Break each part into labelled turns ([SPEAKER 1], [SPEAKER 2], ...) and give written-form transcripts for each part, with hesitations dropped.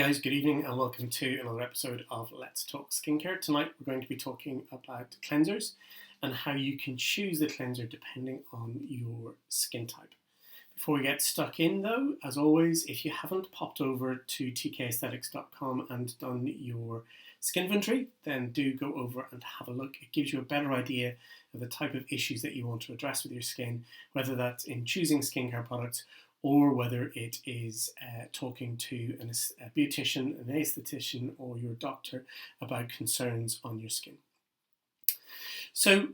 [SPEAKER 1] guys, good evening and welcome to another episode of Let's Talk Skincare. Tonight we're going to be talking about cleansers and how you can choose the cleanser depending on your skin type. Before we get stuck in though, as always, if you haven't popped over to tkaesthetics.com and done your skin inventory, then do go over and have a look. It gives you a better idea of the type of issues that you want to address with your skin, whether that's in choosing skincare products or whether it is talking to a beautician, an aesthetician, or your doctor about concerns on your skin. So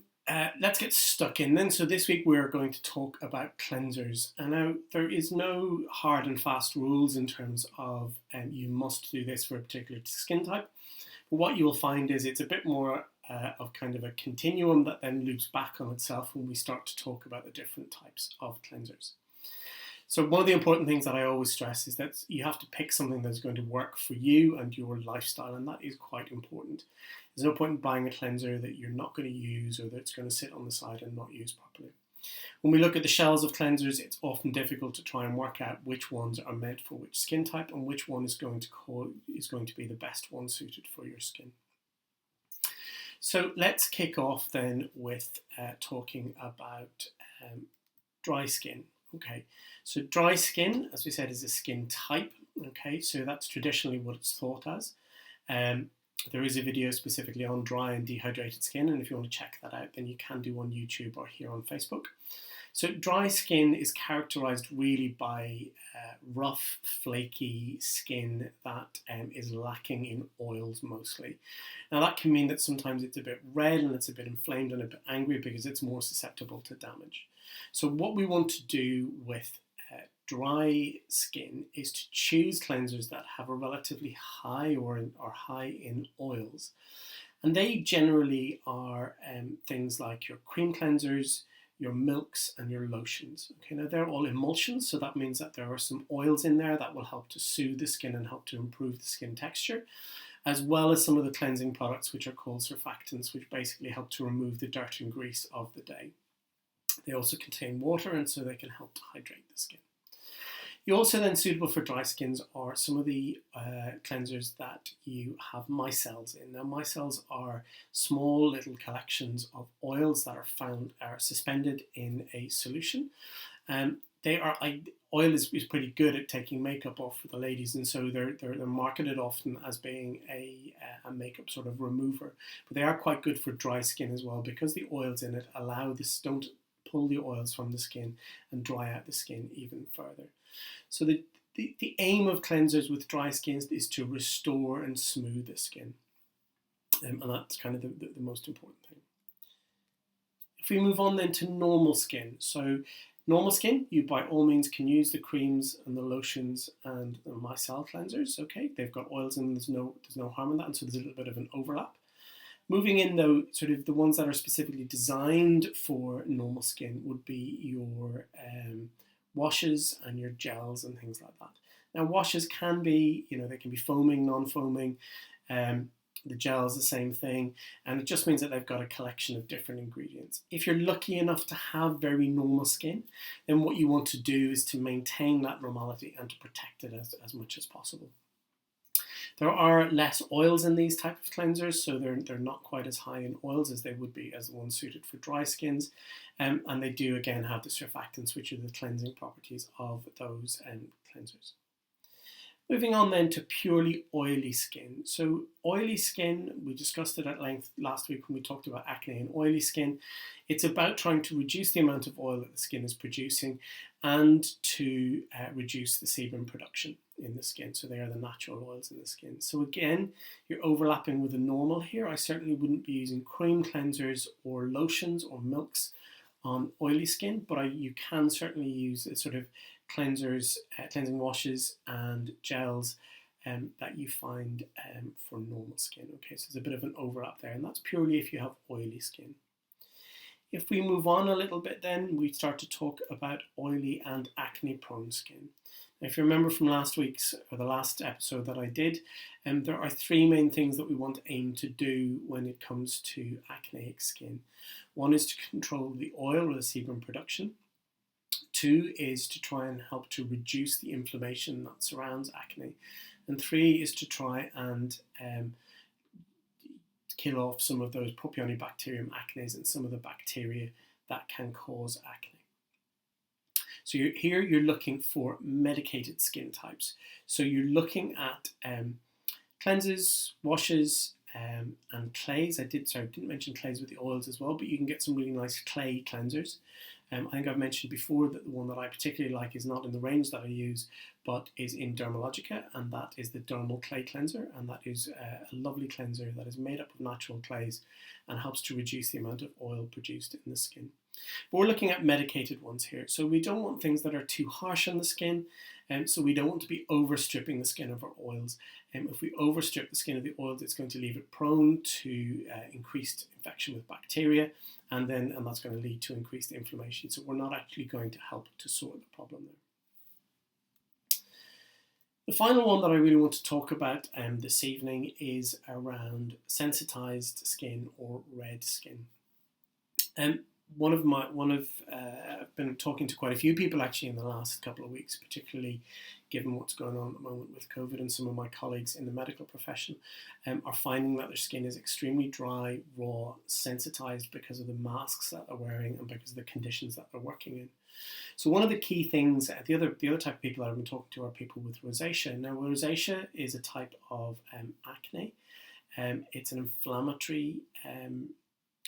[SPEAKER 1] let's get stuck in then. So this week we're going to talk about cleansers. And now there is no hard and fast rules in terms of you must do this for a particular skin type. But what you will find is it's a bit more of kind of a continuum that then loops back on itself when we start to talk about the different types of cleansers. So one of the important things that I always stress is that you have to pick something that's going to work for you and your lifestyle, and that is quite important. There's no point in buying a cleanser that you're not going to use or that's going to sit on the side and not use properly. When we look at the shelves of cleansers, it's often difficult to try and work out which ones are meant for which skin type and which one is going to be the best one suited for your skin. So let's kick off then with talking about dry skin. Okay, so dry skin, as we said, is a skin type. Okay, so that's traditionally what it's thought as. There is a video specifically on dry and dehydrated skin, and if you want to check that out, then you can do on YouTube or here on Facebook. So dry skin is characterized really by rough, flaky skin that is lacking in oils mostly. Now that can mean that sometimes it's a bit red and it's a bit inflamed and a bit angry because it's more susceptible to damage. So what we want to do with dry skin is to choose cleansers that have a relatively high or high in oils. And they generally are things like your cream cleansers, your milks and your lotions. Okay, now they're all emulsions, so that means that there are some oils in there that will help to soothe the skin and help to improve the skin texture, as well as some of the cleansing products which are called surfactants, which basically help to remove the dirt and grease of the day. They also contain water, and so they can help to hydrate the skin. You also then suitable for dry skins are some of the cleansers that you have micelles in. Now micelles are small little collections of oils that are suspended in a solution. Oil is pretty good at taking makeup off for the ladies, and so they're marketed often as being a makeup sort of remover. But they are quite good for dry skin as well because the oils in it don't pull the oils from the skin and dry out the skin even further. So the aim of cleansers with dry skin is to restore and smooth the skin. And that's kind of the most important thing. If we move on then to normal skin. So normal skin, you by all means can use the creams and the lotions and the micellar cleansers. Okay, they've got oils in, there's no harm in that, and so there's a little bit of an overlap. Moving in though, sort of the ones that are specifically designed for normal skin would be your washes and your gels and things like that. Now washes can be, they can be foaming, non-foaming. The gels, the same thing, and it just means that they've got a collection of different ingredients. If you're lucky enough to have very normal skin, then what you want to do is to maintain that normality and to protect it as much as possible. There are less oils in these type of cleansers, so they're not quite as high in oils as they would be as the ones suited for dry skins. And they do again have the surfactants, which are the cleansing properties of those cleansers. Moving on then to purely oily skin. So oily skin, we discussed it at length last week when we talked about acne and oily skin. It's about trying to reduce the amount of oil that the skin is producing and to reduce the sebum production in the skin. So they are the natural oils in the skin. So again, you're overlapping with the normal here. I certainly wouldn't be using cream cleansers or lotions or milks on oily skin, but you can certainly use a sort of cleansers, cleansing washes and gels that you find for normal skin. Okay, so there's a bit of an overlap there, and that's purely if you have oily skin. If we move on a little bit then, we start to talk about oily and acne prone skin. Now, if you remember from last week's or the last episode that I did, there are three main things that we want to aim to do when it comes to acneic skin. One is to control the oil or the sebum production. Two is to try and help to reduce the inflammation that surrounds acne. and 3 is to try and kill off some of those Propionibacterium acnes and some of the bacteria that can cause acne. So you're looking for medicated skin types. So you're looking at cleanses, washes, and clays. I didn't mention clays with the oils as well, but you can get some really nice clay cleansers. I think I've mentioned before that the one that I particularly like is not in the range that I use, but is in Dermalogica, and that is the Dermal Clay Cleanser, and that is a lovely cleanser that is made up of natural clays and helps to reduce the amount of oil produced in the skin. But we're looking at medicated ones here, so we don't want things that are too harsh on the skin, so we don't want to be overstripping the skin of our oils. If we overstrip the skin of the oils, it's going to leave it prone to increased infection with bacteria, and that's going to lead to increased inflammation. So we're not actually going to help to sort the problem there. The final one that I really want to talk about this evening is around sensitized skin or red skin. I've been talking to quite a few people actually in the last couple of weeks, particularly given what's going on at the moment with COVID, and some of my colleagues in the medical profession are finding that their skin is extremely dry, raw, sensitized because of the masks that they're wearing and because of the conditions that they're working in. So one of the key things, the other type of people that I've been talking to are people with rosacea. Now, rosacea is a type of acne. It's an inflammatory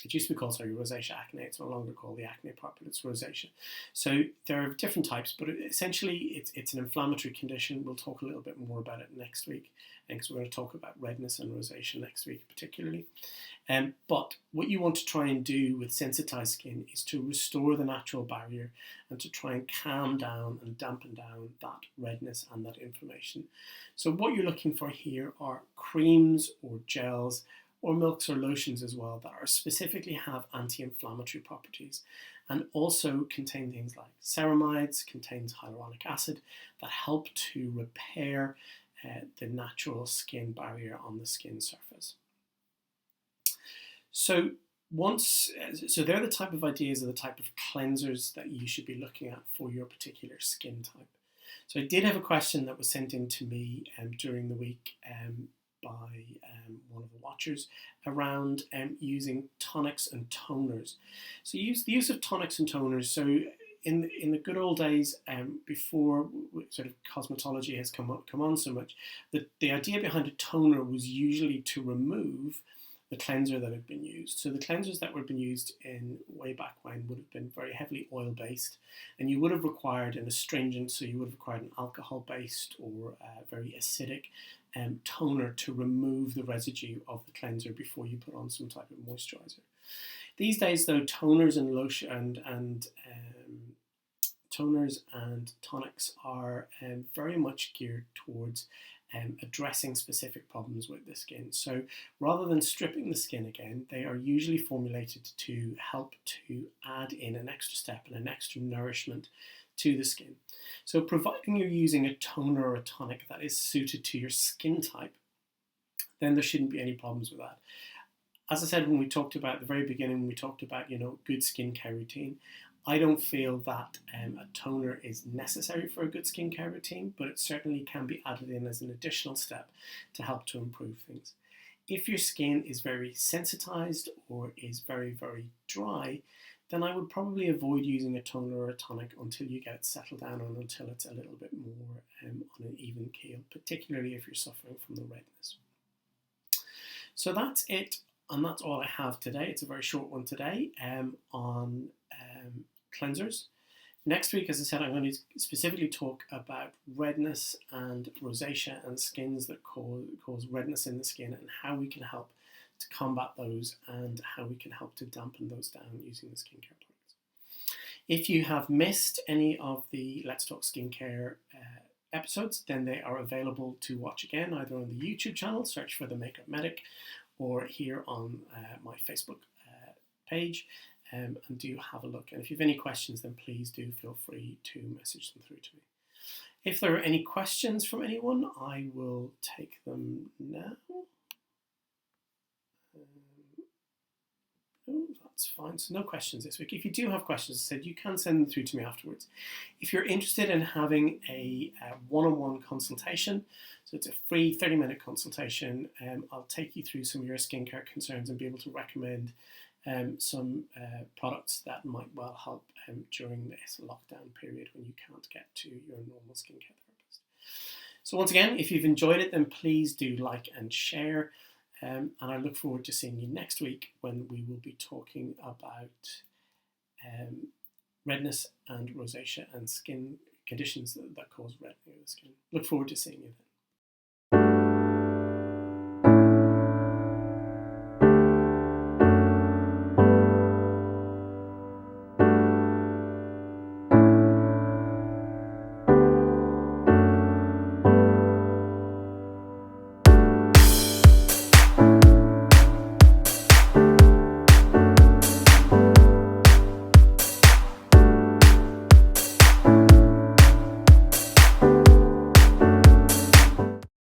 [SPEAKER 1] it used to be called, rosacea acne. It's no longer called the acne part, but it's rosacea. So there are different types, but essentially it's an inflammatory condition. We'll talk a little bit more about it next week, because we're going to talk about redness and rosacea next week particularly. But what you want to try and do with sensitized skin is to restore the natural barrier and to try and calm down and dampen down that redness and that inflammation. So what you're looking for here are creams or gels or milks or lotions as well that are specifically have anti-inflammatory properties and also contain things like ceramides, contains hyaluronic acid that help to repair the natural skin barrier on the skin surface. So they're the type of ideas or the type of cleansers that you should be looking at for your particular skin type. So I did have a question that was sent in to me during the week by one of the watchers around using tonics and toners. So the use of tonics and toners. So in the good old days, before sort of cosmetology has come on so much, the idea behind a toner was usually to remove the cleanser that had been used. So the cleansers that were being used in way back when would have been very heavily oil-based, and you would have required an astringent, so you would have required an alcohol-based or very acidic toner to remove the residue of the cleanser before you put on some type of moisturizer. These days, though, toners and lotion and toners and tonics are very much geared towards addressing specific problems with the skin. So rather than stripping the skin again, they are usually formulated to help to add in an extra step and an extra nourishment to the skin. So providing you're using a toner or a tonic that is suited to your skin type, then there shouldn't be any problems with that. As I said when we talked about at the very beginning, when we talked about good skincare routine, I don't feel that a toner is necessary for a good skincare routine, but it certainly can be added in as an additional step to help to improve things. If your skin is very sensitized or is very, very dry, then I would probably avoid using a toner or a tonic until you get it settled down and until it's a little bit more on an even keel, particularly if you're suffering from the redness. So that's it, and that's all I have today. It's a very short one today on cleansers. Next week, as I said, I'm going to specifically talk about redness and rosacea and skins that cause redness in the skin and how we can help to combat those and how we can help to dampen those down using the skincare products. If you have missed any of the Let's Talk Skincare episodes, then they are available to watch again, either on the YouTube channel, search for The Makeup Medic, or here on my Facebook page, and do have a look. And if you have any questions, then please do feel free to message them through to me. If there are any questions from anyone, I will take them now. Oh, that's fine. So no questions this week. If you do have questions, as I said, you can send them through to me afterwards. If you're interested in having a one-on-one consultation, so it's a free 30-minute consultation, I'll take you through some of your skincare concerns and be able to recommend some products that might well help during this lockdown period when you can't get to your normal skincare therapist. So once again, if you've enjoyed it, then please do like and share. And I look forward to seeing you next week when we will be talking about redness and rosacea and skin conditions that cause reddening of the skin. Look forward to seeing you then.